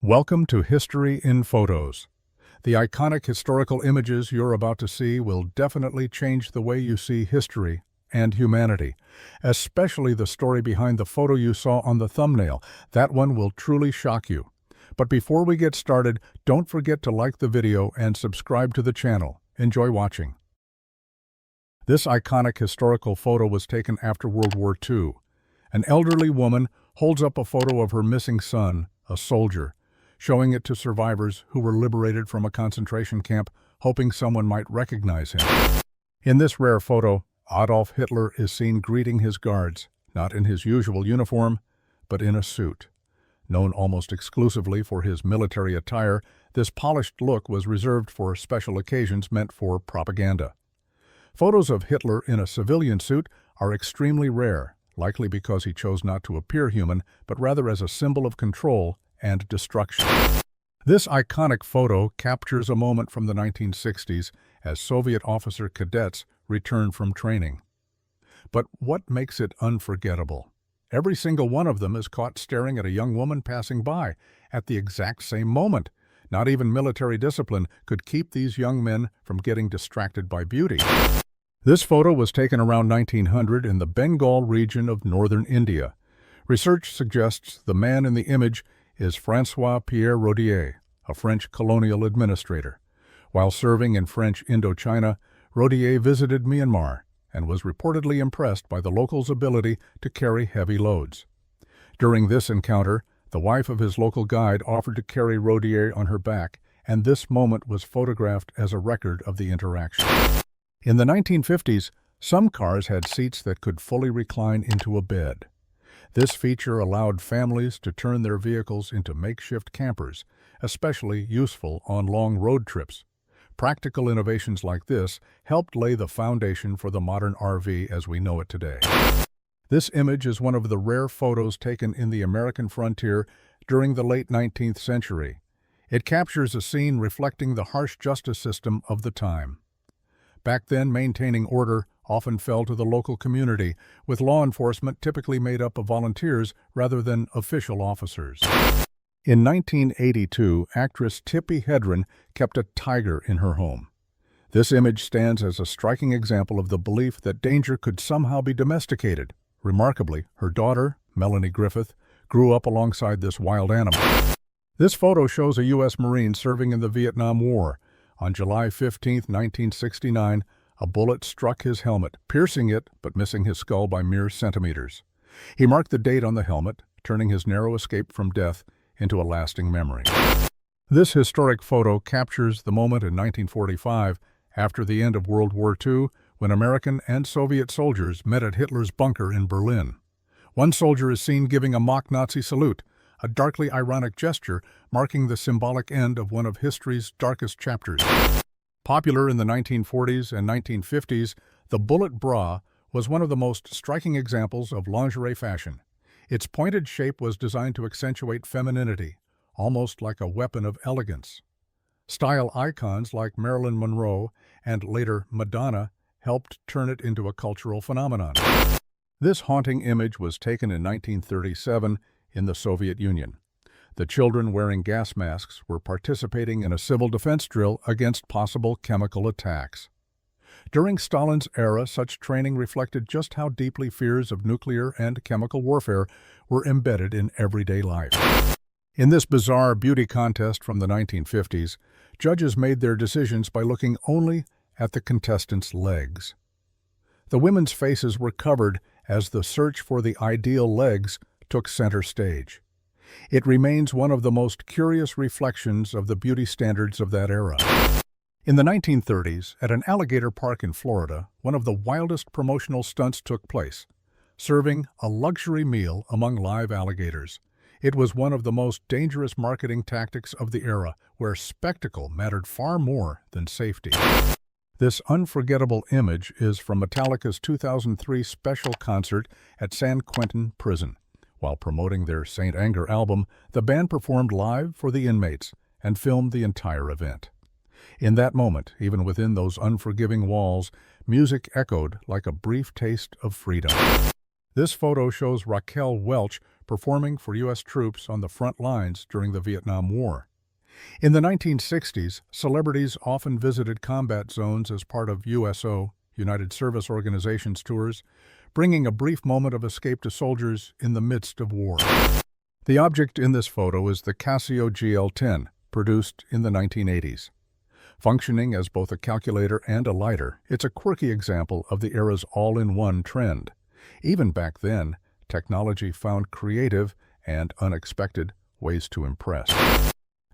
Welcome to History in Photos. The iconic historical images you're about to see will definitely change the way you see history and humanity, especially the story behind the photo you saw on the thumbnail. That one will truly shock you. But before we get started, don't forget to like the video and subscribe to the channel. Enjoy watching. This iconic historical photo was taken after World War II. An elderly woman holds up a photo of her missing son, a soldier, showing it to survivors who were liberated from a concentration camp, hoping someone might recognize him. In this rare photo, Adolf Hitler is seen greeting his guards, not in his usual uniform, but in a suit. Known almost exclusively for his military attire, this polished look was reserved for special occasions meant for propaganda. Photos of Hitler in a civilian suit are extremely rare, likely because he chose not to appear human, but rather as a symbol of control and destruction. This iconic photo captures a moment from the 1960s as Soviet officer cadets returned from training. But what makes it unforgettable? Every single one of them is caught staring at a young woman passing by at the exact same moment. Not even military discipline could keep these young men from getting distracted by beauty. This photo was taken around 1900 in the Bengal region of northern India. Research suggests the man in the image is François-Pierre Rodier, a French colonial administrator. While serving in French Indochina, Rodier visited Myanmar and was reportedly impressed by the locals' ability to carry heavy loads. During this encounter, the wife of his local guide offered to carry Rodier on her back, and this moment was photographed as a record of the interaction. In the 1950s, some cars had seats that could fully recline into a bed. This feature allowed families to turn their vehicles into makeshift campers, especially useful on long road trips. Practical innovations like this helped lay the foundation for the modern RV as we know it today. This image is one of the rare photos taken in the American frontier during the late 19th century. It captures a scene reflecting the harsh justice system of the time. Back then, maintaining order often fell to the local community, with law enforcement typically made up of volunteers rather than official officers. In 1982, actress Tippi Hedren kept a tiger in her home. This image stands as a striking example of the belief that danger could somehow be domesticated. Remarkably, her daughter, Melanie Griffith, grew up alongside this wild animal. This photo shows a U.S. Marine serving in the Vietnam War. On July 15, 1969, a bullet struck his helmet, piercing it but missing his skull by mere centimeters. He marked the date on the helmet, turning his narrow escape from death into a lasting memory. This historic photo captures the moment in 1945, after the end of World War II, when American and Soviet soldiers met at Hitler's bunker in Berlin. One soldier is seen giving a mock Nazi salute, a darkly ironic gesture marking the symbolic end of one of history's darkest chapters. Popular in the 1940s and 1950s, the bullet bra was one of the most striking examples of lingerie fashion. Its pointed shape was designed to accentuate femininity, almost like a weapon of elegance. Style icons like Marilyn Monroe and later Madonna helped turn it into a cultural phenomenon. This haunting image was taken in 1937 in the Soviet Union. The children wearing gas masks were participating in a civil defense drill against possible chemical attacks. During Stalin's era, such training reflected just how deeply fears of nuclear and chemical warfare were embedded in everyday life. In this bizarre beauty contest from the 1950s, judges made their decisions by looking only at the contestants' legs. The women's faces were covered as the search for the ideal legs took center stage. It remains one of the most curious reflections of the beauty standards of that era. In the 1930s, at an alligator park in Florida, one of the wildest promotional stunts took place, serving a luxury meal among live alligators. It was one of the most dangerous marketing tactics of the era, where spectacle mattered far more than safety. This unforgettable image is from Metallica's 2003 special concert at San Quentin Prison. While promoting their Saint Anger album, the band performed live for the inmates and filmed the entire event. In that moment, even within those unforgiving walls, music echoed like a brief taste of freedom. This photo shows Raquel Welch performing for U.S. troops on the front lines during the Vietnam War. In the 1960s, celebrities often visited combat zones as part of USO, United Service Organizations tours, bringing a brief moment of escape to soldiers in the midst of war. The object in this photo is the Casio GL-10, produced in the 1980s. Functioning as both a calculator and a lighter, it's a quirky example of the era's all-in-one trend. Even back then, technology found creative and unexpected ways to impress.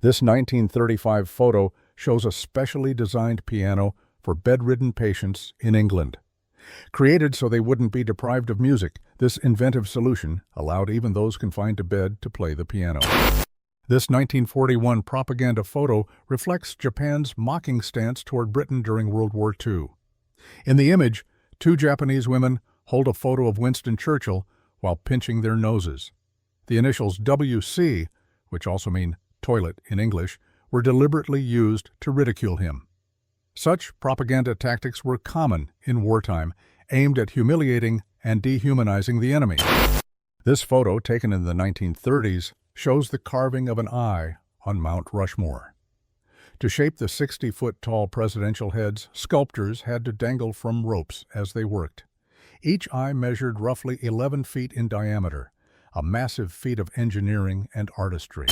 This 1935 photo shows a specially designed piano for bedridden patients in England. Created so they wouldn't be deprived of music, this inventive solution allowed even those confined to bed to play the piano. This 1941 propaganda photo reflects Japan's mocking stance toward Britain during World War II. In the image, two Japanese women hold a photo of Winston Churchill while pinching their noses. The initials WC, which also mean toilet in English, were deliberately used to ridicule him. Such propaganda tactics were common in wartime, aimed at humiliating and dehumanizing the enemy. This photo, taken in the 1930s, shows the carving of an eye on Mount Rushmore. To shape the 60-foot-tall presidential heads, sculptors had to dangle from ropes as they worked. Each eye measured roughly 11 feet in diameter, a massive feat of engineering and artistry.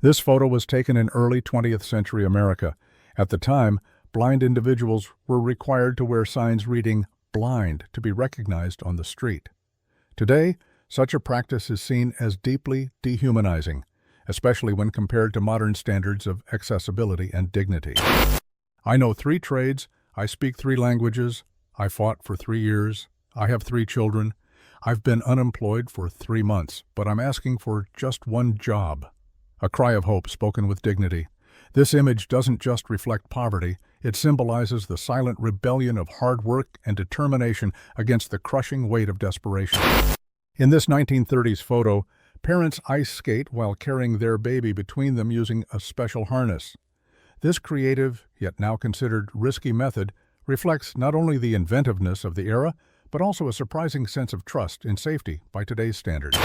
This photo was taken in early 20th century America. At the time, blind individuals were required to wear signs reading "blind" to be recognized on the street. Today, such a practice is seen as deeply dehumanizing, especially when compared to modern standards of accessibility and dignity. I know 3 trades, I speak 3 languages, I fought for 3 years, I have 3 children, I've been unemployed for 3 months, but I'm asking for just one job. A cry of hope spoken with dignity. This image doesn't just reflect poverty, it symbolizes the silent rebellion of hard work and determination against the crushing weight of desperation. In this 1930s photo, parents ice skate while carrying their baby between them using a special harness. This creative, yet now considered risky method, reflects not only the inventiveness of the era, but also a surprising sense of trust in safety by today's standards.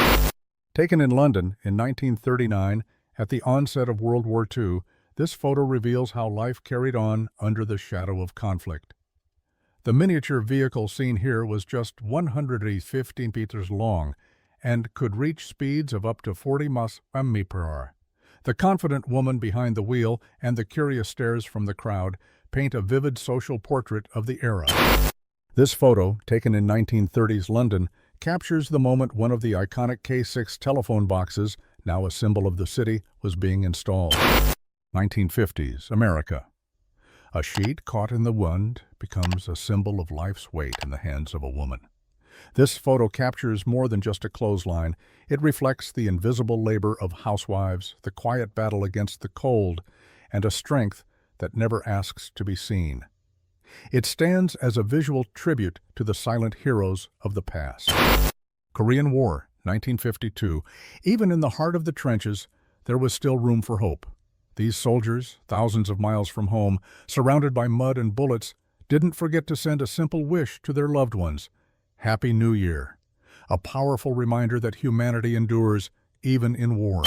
Taken in London in 1939, at the onset of World War II, this photo reveals how life carried on under the shadow of conflict. The miniature vehicle seen here was just 115 meters long and could reach speeds of up to 40 miles per hour. The confident woman behind the wheel and the curious stares from the crowd paint a vivid social portrait of the era. This photo, taken in 1930s London, captures the moment one of the iconic K6 telephone boxes, now a symbol of the city, was being installed. 1950s America. A sheet caught in the wind becomes a symbol of life's weight in the hands of a woman. This photo captures more than just a clothesline. It reflects the invisible labor of housewives, the quiet battle against the cold, and a strength that never asks to be seen. It stands as a visual tribute to the silent heroes of the past. Korean War, 1952. Even in the heart of the trenches, there was still room for hope. These soldiers, thousands of miles from home, surrounded by mud and bullets, didn't forget to send a simple wish to their loved ones. Happy New Year. A powerful reminder that humanity endures, even in war.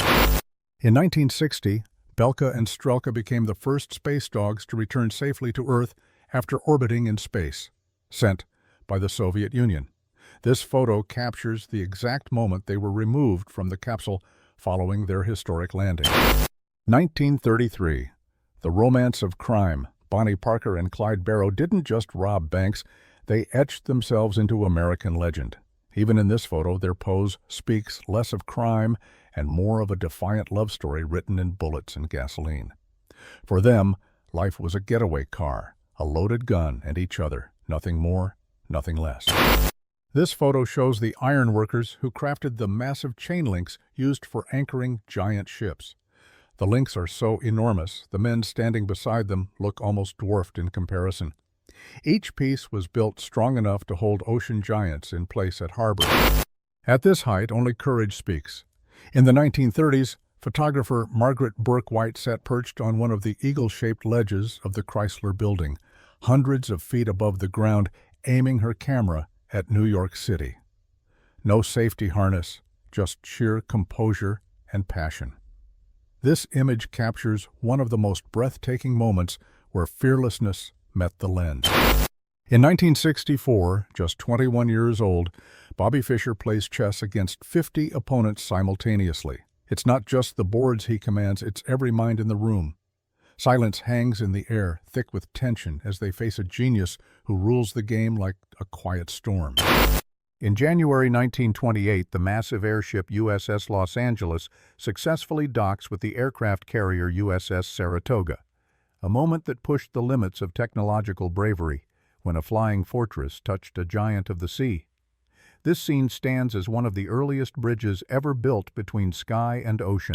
In 1960, Belka and Strelka became the first space dogs to return safely to Earth after orbiting in space, sent by the Soviet Union. This photo captures the exact moment they were removed from the capsule following their historic landing. 1933. The romance of crime. Bonnie Parker and Clyde Barrow didn't just rob banks, they etched themselves into American legend. Even in this photo, their pose speaks less of crime and more of a defiant love story written in bullets and gasoline. For them, life was a getaway car, a loaded gun, and each other. Nothing more, nothing less. This photo shows the iron workers who crafted the massive chain links used for anchoring giant ships. The links are so enormous, the men standing beside them look almost dwarfed in comparison. Each piece was built strong enough to hold ocean giants in place at harbor. At this height, only courage speaks. In the 1930s, photographer Margaret Burke White sat perched on one of the eagle-shaped ledges of the Chrysler Building, hundreds of feet above the ground, aiming her camera at New York City. No safety harness, just sheer composure and passion. This image captures one of the most breathtaking moments where fearlessness met the lens. In 1964, just 21 years old, Bobby Fischer plays chess against 50 opponents simultaneously. It's not just the boards he commands, it's every mind in the room. Silence hangs in the air, thick with tension, as they face a genius who rules the game like a quiet storm. In January 1928, the massive airship USS Los Angeles successfully docks with the aircraft carrier USS Saratoga, a moment that pushed the limits of technological bravery when a flying fortress touched a giant of the sea. This scene stands as one of the earliest bridges ever built between sky and ocean.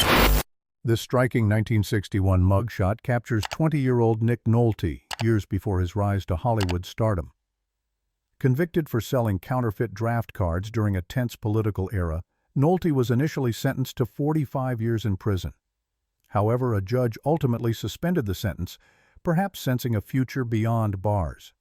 This striking 1961 mugshot captures 20-year-old Nick Nolte, years before his rise to Hollywood stardom. Convicted for selling counterfeit draft cards during a tense political era, Nolte was initially sentenced to 45 years in prison. However, a judge ultimately suspended the sentence, perhaps sensing a future beyond bars.